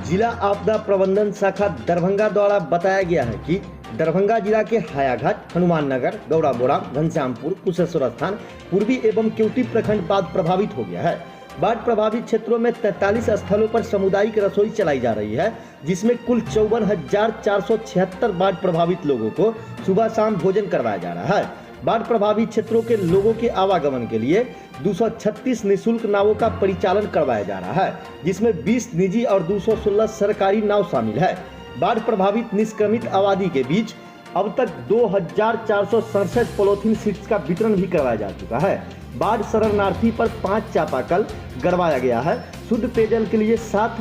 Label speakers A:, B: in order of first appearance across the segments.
A: जिला आपदा प्रबंधन शाखा दरभंगा द्वारा बताया गया है कि दरभंगा जिला के हायाघाट, हनुमान नगर, गौड़ाबोड़ा, घनश्यामपुर, कुशेश्वर स्थान, पूर्वी एवं केवटी प्रखंड बाढ़ प्रभावित हो गया है। बाढ़ प्रभावित क्षेत्रों में 43 स्थलों पर सामुदायिक रसोई चलाई जा रही है, जिसमें कुल 54,476 बाढ़ प्रभावित लोगों को सुबह शाम भोजन करवाया जा रहा है। बाढ़ प्रभावित क्षेत्रों के लोगों के आवागमन के लिए 236 निःशुल्क नावों का परिचालन करवाया जा रहा है, जिसमें 20 निजी और 216 सरकारी नाव शामिल है। बाढ़ प्रभावित निष्क्रमित आबादी के बीच अब तक 2,467 पॉलीथीन शीट्स का वितरण भी करवाया जा चुका है। बाढ़ शरणार्थी पर 5 चापाकल गड़वाया गया है। शुद्ध पेयजल के लिए 7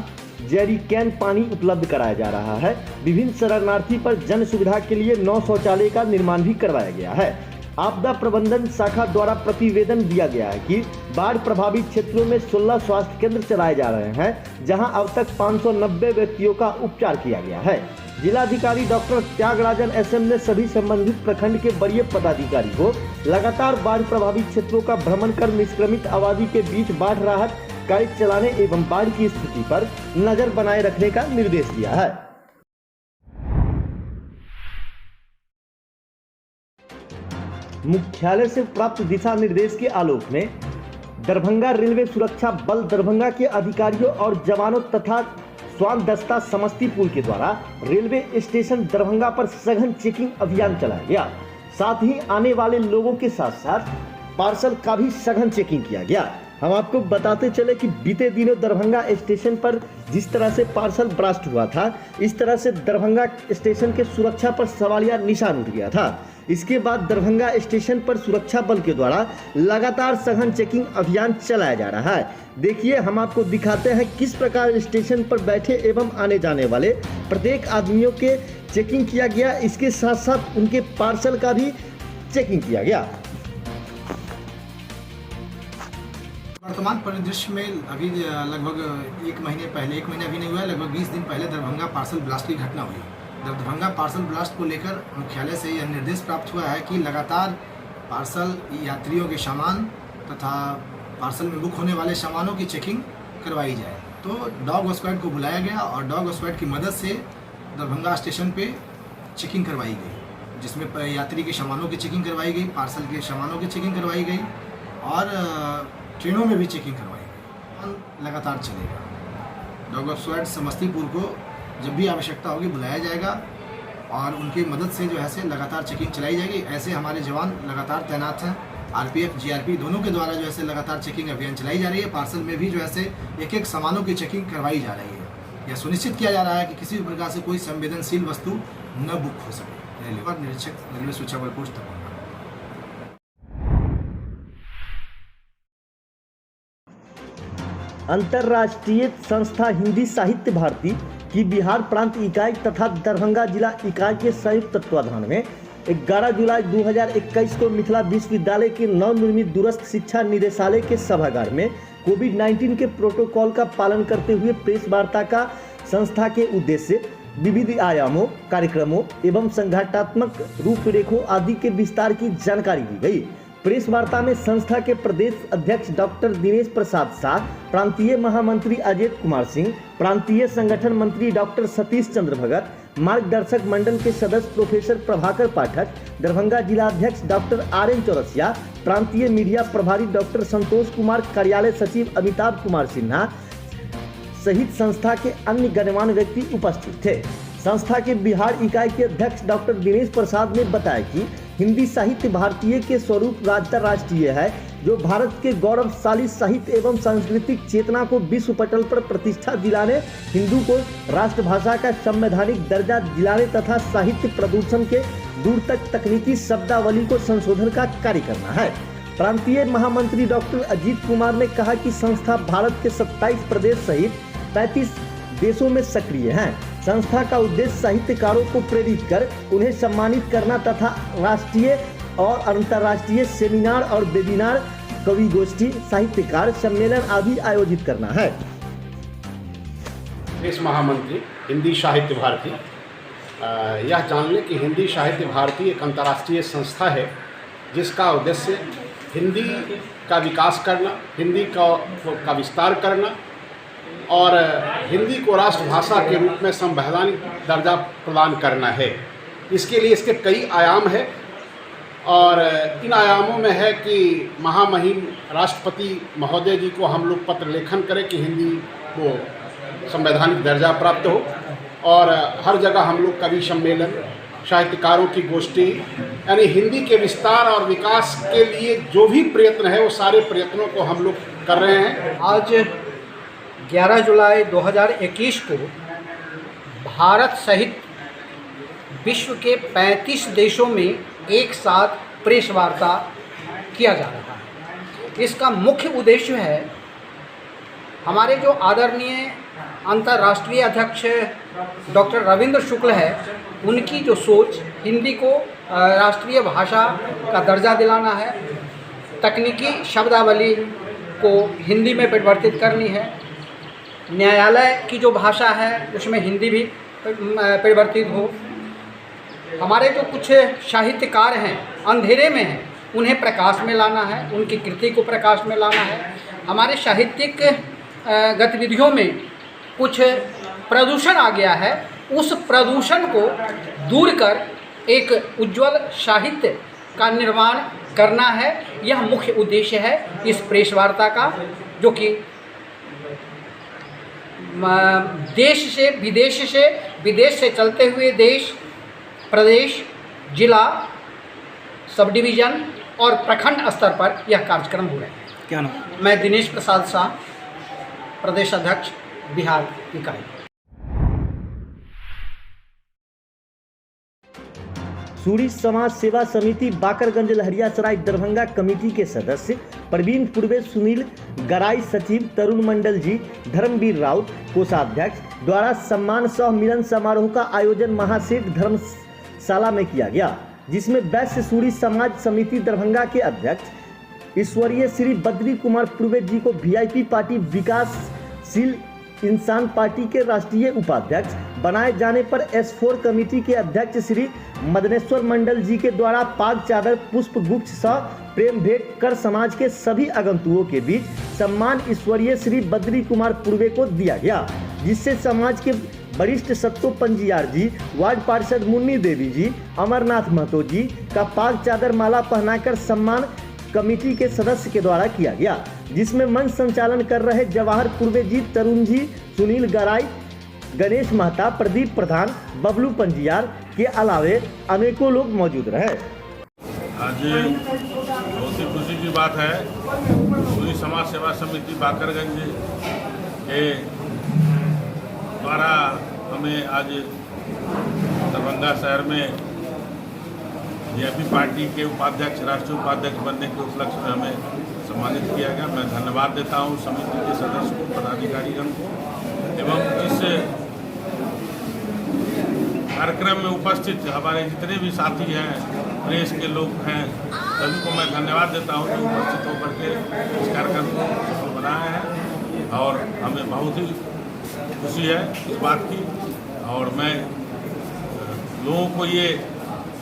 A: जेरी कैन पानी उपलब्ध कराया जा रहा है। विभिन्न शरणार्थी पर जन सुविधा के लिए 9 शौचालय का निर्माण भी करवाया गया है। आपदा प्रबंधन शाखा द्वारा प्रतिवेदन दिया गया है कि बाढ़ प्रभावित क्षेत्रों में 16 स्वास्थ्य केंद्र चलाए जा रहे हैं, जहां अब तक 590 व्यक्तियों का उपचार किया गया है। जिलाधिकारी डॉक्टर त्यागराजन एसएम ने सभी संबंधित प्रखंड के वरीय पदाधिकारी को लगातार बाढ़ प्रभावित क्षेत्रों का भ्रमण कर निष्क्रमित आबादी के बीच बाढ़ राहत कार्य चलाने एवं बाढ़ की स्थिति पर नजर बनाए रखने का निर्देश दिया है। मुख्यालय से प्राप्त दिशा निर्देश के आलोक में दरभंगा रेलवे सुरक्षा बल दरभंगा के अधिकारियों और जवानों तथा स्वान दस्ता समस्तीपुर के द्वारा रेलवे स्टेशन दरभंगा पर सघन चेकिंग अभियान चलाया गया। साथ ही आने वाले लोगों के साथ साथ पार्सल का भी सघन चेकिंग किया गया। हम आपको बताते चले कि बीते दिनों दरभंगा स्टेशन पर जिस तरह से पार्सल ब्लास्ट हुआ था, इस तरह से दरभंगा स्टेशन के सुरक्षा पर सवालिया निशान उठ गया था। इसके बाद दरभंगा स्टेशन पर सुरक्षा बल के द्वारा लगातार सघन चेकिंग अभियान चलाया जा रहा है। देखिए, हम आपको दिखाते हैं किस प्रकार स्टेशन पर बैठे एवं आने जाने वाले प्रत्येक आदमियों के चेकिंग किया गया। इसके साथ साथ उनके पार्सल का भी चेकिंग किया गया।
B: वर्तमान परिदृश्य में अभी लगभग 1 महीने पहले, 1 महीना भी नहीं हुआ है, लगभग 20 दिन पहले दरभंगा पार्सल ब्लास्ट की घटना हुई। दरभंगा पार्सल ब्लास्ट को लेकर मुख्यालय से यह निर्देश प्राप्त हुआ है कि लगातार पार्सल यात्रियों के सामान तथा पार्सल में बुक होने वाले सामानों की चेकिंग करवाई जाए। तो डॉग स्क्वाड को बुलाया गया और डॉग स्क्वाड की मदद से दरभंगा स्टेशन पे चेकिंग करवाई गई, जिसमें यात्री के सामानों की चेकिंग करवाई गई, पार्सल के सामानों की चेकिंग करवाई गई और ट्रेनों में भी चेकिंग करवाई गई। लगातार चलेगा। डॉग स्क्वाड समस्तीपुर को जब भी आवश्यकता होगी बुलाया जाएगा और उनकी मदद से जो है से लगातार चेकिंग चलाई जाएगी। ऐसे हमारे जवान लगातार तैनात हैं। आरपीएफ, जीआरपी दोनों के द्वारा जो है से लगातार चेकिंग अभियान चलाई जा रही है। पार्सल में भी जो है से एक सामानों की चेकिंग करवाई जा रही है। यह सुनिश्चित किया जा रहा है कि किसी भी प्रकार से कोई संवेदनशील वस्तु न बुक हो सके। रेलवे निरीक्षक, रेलवे सुरक्षा बल पोस्ट दरभंगा।
A: अंतर्राष्ट्रीय संस्था हिंदी साहित्य भारती की बिहार प्रांत इकाई तथा दरभंगा जिला इकाई के संयुक्त तत्वाधान में 11 जुलाई 2021 को मिथिला विश्वविद्यालय के नवनिर्मित दूरस्थ शिक्षा निदेशालय के सभागार में कोविड-19 के प्रोटोकॉल का पालन करते हुए प्रेस वार्ता का संस्था के उद्देश्य, विविध आयामों, कार्यक्रमों एवं संगठनात्मक रूपरेखों आदि के विस्तार की जानकारी दी गई। प्रेस वार्ता में संस्था के प्रदेश अध्यक्ष डॉक्टर दिनेश प्रसाद शाह, प्रांतीय महामंत्री अजय कुमार सिंह, प्रांतीय संगठन मंत्री डॉक्टर सतीश चंद्र भगत, मार्गदर्शक मंडल के सदस्य प्रोफेसर प्रभाकर पाठक, दरभंगा जिलाध्यक्ष डॉक्टर आर.एन. चौरसिया, प्रांतीय मीडिया प्रभारी डॉक्टर संतोष कुमार, कार्यालय सचिव अमिताभ कुमार सिन्हा सहित संस्था के अन्य गणमान्य व्यक्ति उपस्थित थे। संस्था के बिहार इकाई के अध्यक्ष डॉक्टर दिनेश प्रसाद ने बताया कि हिंदी साहित्य भारतीय के स्वरूप अंतर्राष्ट्रीय है, जो भारत के गौरवशाली साहित्य एवं सांस्कृतिक चेतना को विश्व पटल पर प्रतिष्ठा दिलाने, हिंदू को राष्ट्रभाषा का संवैधानिक दर्जा दिलाने तथा साहित्य प्रदूषण के दूर तक तकनीकी शब्दावली को संशोधन का कार्य करना है। प्रांतीय महामंत्री डॉक्टर अजीत कुमार ने कहा कि संस्था भारत के 27 प्रदेश सहित 35 देशों में सक्रिय हैं। संस्था का उद्देश्य साहित्यकारों को प्रेरित कर उन्हें सम्मानित करना तथा राष्ट्रीय और अंतर्राष्ट्रीय सेमिनार और वेबिनार, कवि गोष्ठी, साहित्यकार सम्मेलन आदि आयोजित करना है।
C: प्रेस महामंत्री हिंदी साहित्य भारती यह जान लें कि हिंदी साहित्य भारती एक अंतर्राष्ट्रीय संस्था है, जिसका उद्देश्य हिंदी का विकास करना, हिंदी का विस्तार करना और हिंदी को राष्ट्रभाषा के रूप में संवैधानिक दर्जा प्रदान करना है। इसके लिए इसके कई आयाम हैं और इन आयामों में है कि महामहिम राष्ट्रपति महोदय जी को हम लोग पत्र लेखन करें कि हिंदी को संवैधानिक दर्जा प्राप्त हो, और हर जगह हम लोग कवि सम्मेलन, साहित्यकारों की गोष्ठी, यानी हिंदी के विस्तार और विकास के लिए जो भी प्रयत्न है वो सारे प्रयत्नों को हम लोग कर रहे हैं।
D: आज 11 जुलाई 2021 को भारत सहित विश्व के 35 देशों में एक साथ प्रेस वार्ता किया जा रहा है। इसका मुख्य उद्देश्य है हमारे जो आदरणीय अंतर्राष्ट्रीय अध्यक्ष डॉक्टर रविंद्र शुक्ल है, उनकी जो सोच हिंदी को राष्ट्रीय भाषा का दर्जा दिलाना है, तकनीकी शब्दावली को हिंदी में परिवर्तित करनी है, न्यायालय की जो भाषा है उसमें हिंदी भी परिवर्तित हो, हमारे जो कुछ साहित्यकार हैं अंधेरे में हैं उन्हें प्रकाश में लाना है, उनकी कृति को प्रकाश में लाना है, हमारे साहित्यिक गतिविधियों में कुछ प्रदूषण आ गया है, उस प्रदूषण को दूर कर एक उज्ज्वल साहित्य का निर्माण करना है। यह मुख्य उद्देश्य है इस प्रेस वार्ता का, जो कि विदेश से चलते हुए देश, प्रदेश, जिला, सब डिवीज़न और प्रखंड स्तर पर यह कार्यक्रम हो रहे हैं।
E: क्या नाम?
D: मैं दिनेश प्रसाद शाह, प्रदेश अध्यक्ष बिहार इकाई।
A: सूरी समाज सेवा समिति बाकरगंज लहरियासराय दरभंगा कमेटी के सदस्य प्रवीण पूर्वे, सुनील गराई, सचिव तरुण मंडल जी, धर्मवीर राउत कोषाध्यक्ष द्वारा सम्मान सह मिलन समारोह का आयोजन महासेठ धर्मशाला में किया गया, जिसमें वैश्य सूरी समाज समिति दरभंगा के अध्यक्ष ईश्वरीय श्री बद्री कुमार पूर्वे जी को वीआईपी पार्टी विकासशील इंसान पार्टी के राष्ट्रीय उपाध्यक्ष बनाए जाने पर S4 कमेटी के अध्यक्ष श्री मदनेश्वर मंडल जी के द्वारा पाग चादर, पुष्प गुच्छ सह प्रेम भेंट कर समाज के सभी आगंतुकों के बीच सम्मान ईश्वरीय श्री बद्री कुमार पूर्वे को दिया गया, जिससे समाज के वरिष्ठ सत्तो पंजियार जी, वार्ड पार्षद मुन्नी देवी जी, अमरनाथ महतो जी का पाग चादर माला पहनाकर सम्मान कमेटी के सदस्य के द्वारा किया गया, जिसमें मंच संचालन कर रहे जवाहर पूर्वे जी, तरुण जी, सुनील गराई, गणेश महता, प्रदीप प्रधान, बबलू पंजियार के अलावे अनेकों लोग मौजूद रहे।
F: आज बहुत ही खुशी की बात है, सूरी समाज सेवा समिति बाकरगंज के द्वारा हमें आज दरभंगा शहर में वीआईपी पार्टी के उपाध्यक्ष, राष्ट्रीय उपाध्यक्ष बनने के उपलक्ष्य में हमें सम्मानित किया गया। मैं धन्यवाद देता हूं समिति के सदस्य को, पदाधिकारीगण को एवं इस कार्यक्रम में उपस्थित हमारे जितने भी साथी हैं, प्रेस के लोग हैं, सभी को मैं धन्यवाद देता हूं जो उपस्थित होकर के इस कार्यक्रम को सफल बनाए हैं और हमें बहुत ही खुशी है इस बात की। और मैं लोगों को ये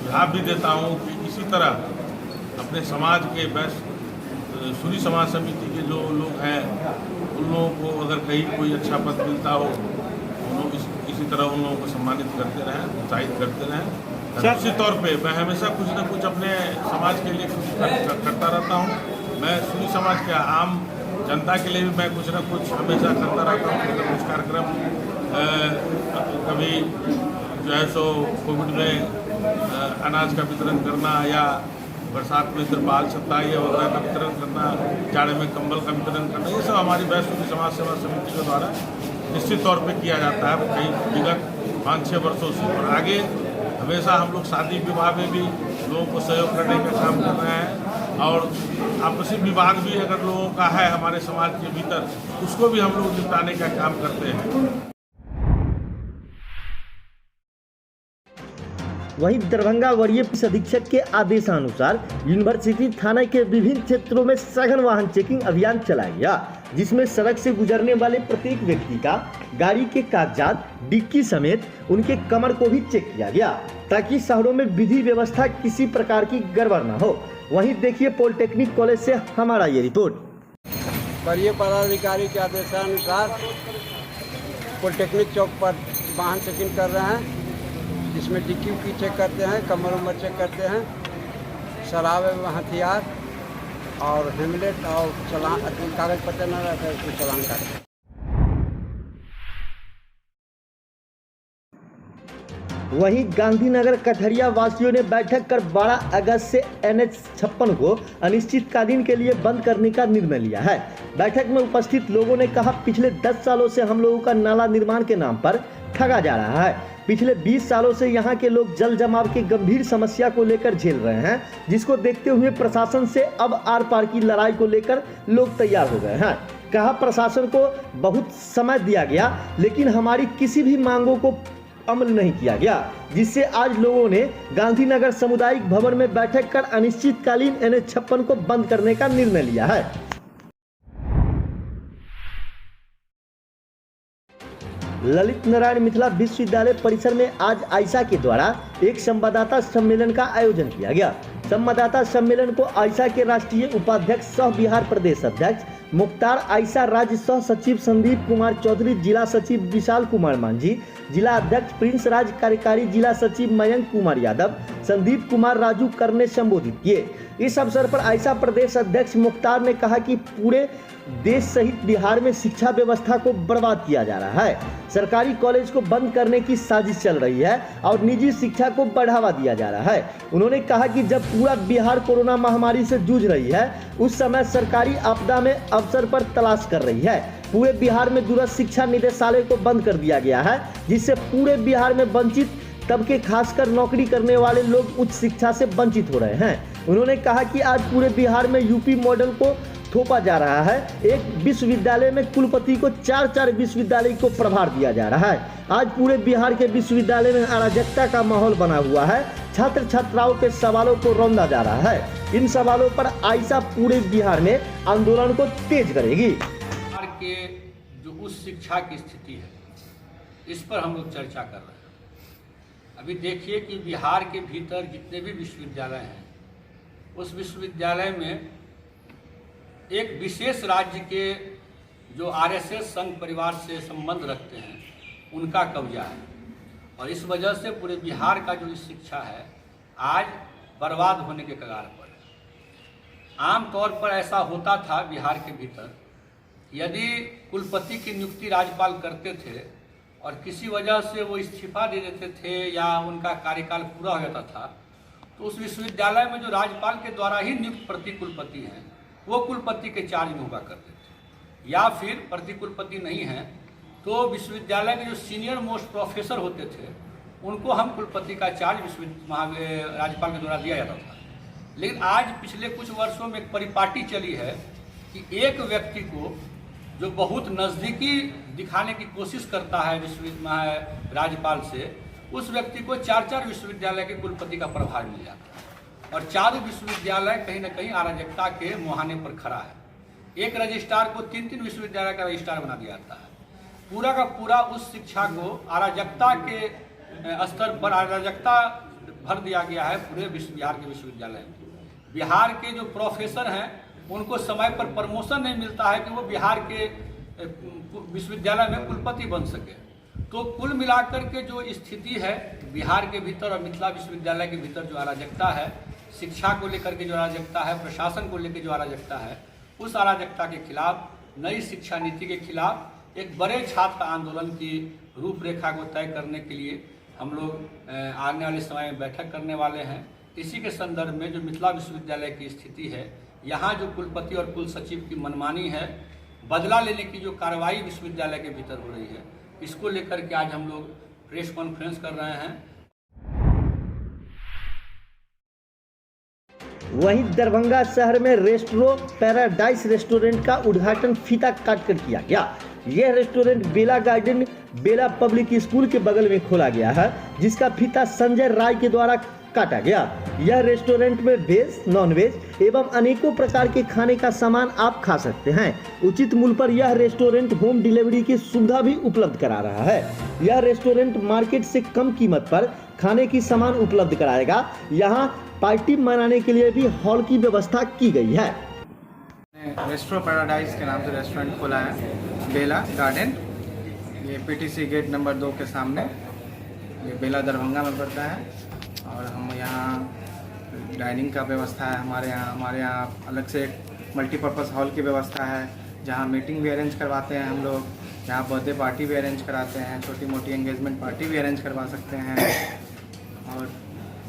F: सुझाव भी देता हूँ कि इसी तरह अपने समाज के बेस्ट सूरी समाज समिति के जो लोग हैं उन लोगों को अगर कहीं कोई अच्छा पद मिलता हो, उन लोग इसी तरह उन लोगों को सम्मानित करते रहें, प्रोत्साहित करते रहें। निश्चित तौर पे मैं हमेशा कुछ न कुछ अपने समाज के लिए कुछ करता रहता हूँ। मैं सूरी समाज के आम जनता के लिए भी मैं कुछ न कुछ हमेशा करता रहता हूँ। मतलब कुछ कार्यक्रम कभी जो है सो कोविड में अनाज का वितरण करना या बरसात में तिरपाल छत्ताई वगैरह का वितरण करना, जाड़े में कंबल का वितरण करना, ये सब हमारी वैश्विक समाज सेवा समिति के द्वारा निश्चित तौर पे किया जाता है। कई विगत 5-6 वर्षों से और आगे हमेशा हम लोग शादी विवाह में भी लोगों को सहयोग करने का काम कर रहे हैं और आपसी विवाद भी अगर लोगों का है हमारे समाज के भीतर, उसको भी हम लोग निपटाने का काम करते हैं।
A: वहीं दरभंगा वरीय पुलिस अधीक्षक के आदेशानुसार यूनिवर्सिटी थाना के विभिन्न क्षेत्रों में सघन वाहन चेकिंग अभियान चलाया गया, जिसमें सड़क से गुजरने वाले प्रत्येक व्यक्ति का गाड़ी के कागजात, डिक्की समेत उनके कमर को भी चेक किया गया, ताकि शहरों में विधि व्यवस्था किसी प्रकार की गड़बड़ न हो। वहीं देखिए पॉलिटेक्निक कॉलेज से हमारा ये रिपोर्ट।
E: वरीय पदाधिकारी के आदेशानुसार पॉलिटेक्निक चौक पर वाहन चेकिंग कर रहे हैं, जिसमें डिक्की उक्की चेक करते हैं, कमर उमर चेक करते हैं, शराब एवं हथियार और हेमलेट और चालान कागज पत्र न रहता है उसको चालान काटते हैं।
A: वहीं गांधीनगर कठरिया वासियों ने बैठक कर 12 अगस्त से NH-56 को अनिश्चितकालीन के लिए बंद करने का निर्णय लिया है। बैठक में उपस्थित लोगों ने कहा, पिछले 10 सालों से हम लोगों का नाला निर्माण के नाम पर ठगा जा रहा है। पिछले 20 सालों से यहाँ के लोग जल जमाव की गंभीर समस्या को लेकर झेल रहे हैं, जिसको देखते हुए प्रशासन से अब आर पार की लड़ाई को लेकर लोग तैयार हो गए हैं। कहा, प्रशासन को बहुत समय दिया गया लेकिन हमारी किसी भी मांगों को अमल नहीं किया गया, जिससे आज लोगों ने गांधीनगर सामुदायिक भवन में बैठक कर अनिश्चितकालीन NH-56 को बंद करने का निर्णय लिया है। ललित नारायण मिथिला विश्वविद्यालय परिसर में आज आयशा के द्वारा एक संवाददाता सम्मेलन का आयोजन किया गया। संवाददाता सम्मेलन को आयशा के राष्ट्रीय उपाध्यक्ष सह बिहार प्रदेश अध्यक्ष मुख्तार आयशा, राज्य सह सचिव संदीप कुमार चौधरी, जिला सचिव विशाल कुमार मांझी, जिला अध्यक्ष प्रिंस राज, कार्यकारी जिला सचिव मयंक कुमार यादव, संदीप कुमार राजू कर ने संबोधित किए। इस अवसर पर आयशा प्रदेश अध्यक्ष मुख्तार ने कहा कि पूरे देश सहित बिहार में शिक्षा व्यवस्था को बर्बाद किया जा रहा है। सरकारी कॉलेज को बंद करने की साजिश चल रही है और निजी शिक्षा को बढ़ावा दिया जा रहा है। उन्होंने कहा कि जब पूरा बिहार कोरोना महामारी से जूझ रही है, उस समय सरकारी आपदा में अवसर पर तलाश कर रही है। पूरे बिहार में दूरस्थ शिक्षा निदेशालय को बंद कर दिया गया है, जिससे पूरे बिहार में वंचित तबके खासकर नौकरी करने वाले लोग उच्च शिक्षा से वंचित हो रहे हैं। उन्होंने कहा कि आज पूरे बिहार में यूपी मॉडल को थोपा जा रहा है। एक विश्वविद्यालय में कुलपति को 4 विश्वविद्यालय को प्रभार दिया जा रहा है। आज पूरे बिहार के विश्वविद्यालय में अराजकता का माहौल बना हुआ है। छात्र छात्राओं के सवालों को रौंदा जा रहा है। इन सवालों पर आयशा पूरे बिहार में आंदोलन को तेज करेगी।
G: बिहार के जो उस शिक्षा की स्थिति है, इस पर हम लोग चर्चा कर रहे हैं। अभी देखिए कि बिहार के भीतर जितने भी विश्वविद्यालय हैं, उस विश्वविद्यालय में एक विशेष राज्य के जो RSS संघ परिवार से संबंध रखते हैं, उनका कब्जा है और इस वजह से पूरे बिहार का जो शिक्षा है आज बर्बाद होने के कगार पर है। आम तौर पर ऐसा होता था बिहार के भीतर, यदि कुलपति की नियुक्ति राज्यपाल करते थे और किसी वजह से वो इस्तीफा दे देते थे या उनका कार्यकाल पूरा हो जाता था, तो उस विश्वविद्यालय में जो राज्यपाल के द्वारा ही नियुक्त प्रति कुलपति हैं, वो कुलपति के चार्ज में हुआ करते थे। या फिर प्रति कुलपति नहीं है तो विश्वविद्यालय के जो सीनियर मोस्ट प्रोफेसर होते थे, उनको हम कुलपति का चार्ज राज्यपाल के द्वारा दिया जाता था। लेकिन आज पिछले कुछ वर्षों में एक परिपाटी चली है कि एक व्यक्ति को जो बहुत नज़दीकी दिखाने की कोशिश करता है राज्यपाल से, उस व्यक्ति को 4 विश्वविद्यालय के कुलपति का प्रभार मिल जाता है और 4 विश्वविद्यालय कहीं न कहीं अराजकता के मुहाने पर खड़ा है। एक रजिस्ट्रार को 3 विश्वविद्यालय का रजिस्ट्रार बना दिया जाता है। पूरा का पूरा उस शिक्षा को अराजकता के स्तर पर अराजकता भर दिया गया है पूरे बिहार के विश्वविद्यालय में। बिहार के जो प्रोफेसर हैं, उनको समय पर प्रमोशन नहीं मिलता है कि वो बिहार के विश्वविद्यालय में कुलपति बन सके। तो कुल मिलाकर के जो स्थिति है बिहार के भीतर और मिथिला विश्वविद्यालय के भीतर जो अराजकता है, शिक्षा को लेकर के जो अराजकता है, प्रशासन को लेकर जो अराजकता है, उस अराजकता के खिलाफ, नई शिक्षा नीति के खिलाफ एक बड़े छात्र आंदोलन की रूपरेखा को तय करने के लिए हम लोग आने वाले समय में बैठक करने वाले हैं। इसी के संदर्भ में जो मिथिला विश्वविद्यालय की स्थिति है, यहाँ जो कुलपति और कुल सचिव की मनमानी है, बदला लेने की जो कार्रवाई विश्वविद्यालय के भीतर हो रही है, इसको लेकर के आज हम लोग प्रेस कॉन्फ्रेंस कर रहे हैं।
A: वहीं दरभंगा शहर में रेस्टोरो पैराडाइज रेस्टोरेंट का उद्घाटन फीता काटकर किया गया। यह रेस्टोरेंट बेला गार्डन बेला पब्लिक स्कूल के बगल में खोला गया है, जिसका फीता संजय राय के द्वारा काटा गया। यह रेस्टोरेंट में वेज, नॉन वेज एवं अनेकों प्रकार के खाने का सामान आप खा सकते हैं। उचित मूल्य पर यह रेस्टोरेंट होम डिलीवरी की सुविधा भी उपलब्ध करा रहा है। यह रेस्टोरेंट मार्केट से कम कीमत पर खाने की सामान उपलब्ध कराएगा। यहाँ पार्टी मनाने के लिए भी हॉल की व्यवस्था की गई है।
H: रेस्टो पैराडाइज के नाम से रेस्टोरेंट खोला है, बेला गार्डन। ये पीटीसी गेट नंबर 2 के सामने, ये बेला दरभंगा में पड़ता है। और हम यहाँ डाइनिंग का व्यवस्था है हमारे यहाँ अलग से एक मल्टीपर्पज़ हॉल की व्यवस्था है, जहाँ मीटिंग भी अरेंज करवाते हैं हम लोग, जहाँ बर्थडे पार्टी भी अरेंज कराते हैं, छोटी मोटी एंगेजमेंट पार्टी भी अरेंज करवा सकते हैं। और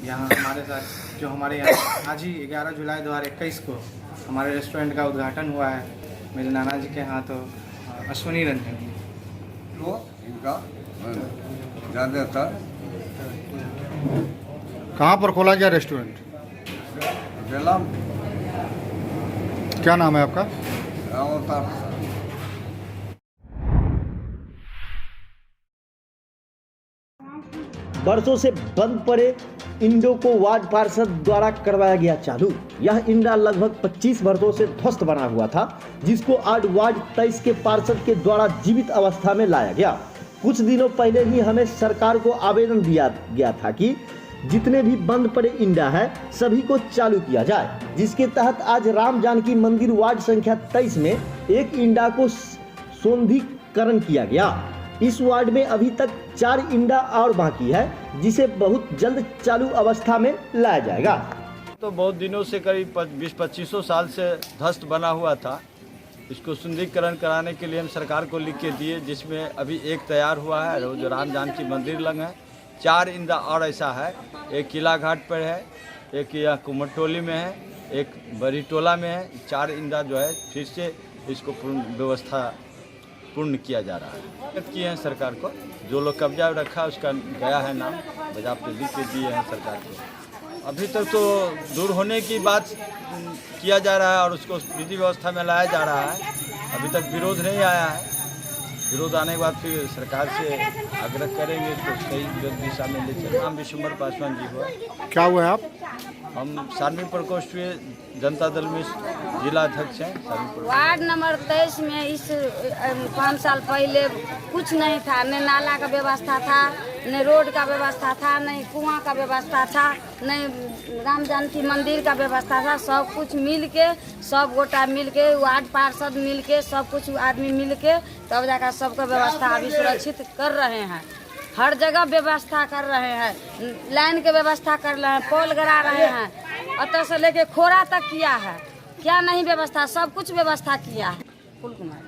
H: यहाँ हमारे साथ जो हमारे यहाँ आज ही 11 जुलाई 2021 को हमारे रेस्टोरेंट का उद्घाटन हुआ है मेरे नाना जी के हाथों, अश्वनी रंजन।
E: तो इनका ज़्यादातर
I: कहाँ पर खोला गया रेस्टोरेंट?
E: बेला
I: क्या नाम है आपका?
E: अवतार।
A: वर्षों से बंद पड़े इंडो को वार्ड पार्षद द्वारा करवाया गया चालू। यह इंडा लगभग 25 वर्षों से ध्वस्त बना हुआ था, जिसको आज वार्ड 23 के पार्षद के द्वारा जीवित अवस्था में लाया गया। कुछ दिनों पहले ही हमें सरकार को आवेदन दिया गया था कि जितने भी बंद पड़े इंडा है सभी को चालू किया जाए, जिसके तहत आज राम जानकी मंदिर वार्ड संख्या 23 में एक इंडा को सौंदर्यीकरण किया गया। इस वार्ड में अभी तक 4 इंडा और बाकी है, जिसे बहुत जल्द चालू अवस्था में लाया जाएगा।
J: तो बहुत दिनों से करीब 20-25 साल से ध्वस्त बना हुआ था। इसको सुंदरीकरण कराने के लिए हम सरकार को लिख के दिए, जिसमें अभी एक तैयार हुआ है जो राम जानकी मंदिर लग है। 4 इंडा और ऐसा है, एक किला घाट पर है, एक यहाँ कुमरटोली में है, एक बड़ी टोला में है। 4 इंडा जो है फिर से इसको व्यवस्था पूर्ण किया जा रहा है। किए हैं सरकार को, जो लोग कब्जा रखा उसका गया है नाम, बाज़ाब्ते लिख के दिए हैं सरकार को। अभी तक तो दूर होने की बात किया जा रहा है और उसको विधि व्यवस्था में लाया जा रहा है। अभी तक विरोध नहीं आया है। विरोध आने के बाद फिर सरकार से आग्रह करेंगे इसको सही दिशा में ले चलें। नाम विशंबर पासवान जी हुआ।
I: क्या हुआ है आप?
J: हम सार्वजनिक प्रकोष्ठीय जनता दल में जिला अध्यक्ष हैं।
K: वार्ड नंबर 23 में इस 5 साल पहले कुछ नहीं था, न नाला का व्यवस्था था, न रोड का व्यवस्था था, न कुआं का व्यवस्था था, न राम जानकी मंदिर का व्यवस्था था। सब कुछ मिल के, सब गोटा मिल के, वार्ड पार्षद मिल के, सब कुछ आदमी मिल के तब जाकर सबका व्यवस्था अभी सुरक्षित कर रहे हैं। हर जगह व्यवस्था कर रहे हैं, लाइन के व्यवस्था कर रहे हैं, पोल गिरा रहे हैं, अतः से लेके खोरा तक किया है। क्या नहीं व्यवस्था, सब कुछ व्यवस्था किया है। कुल कुमार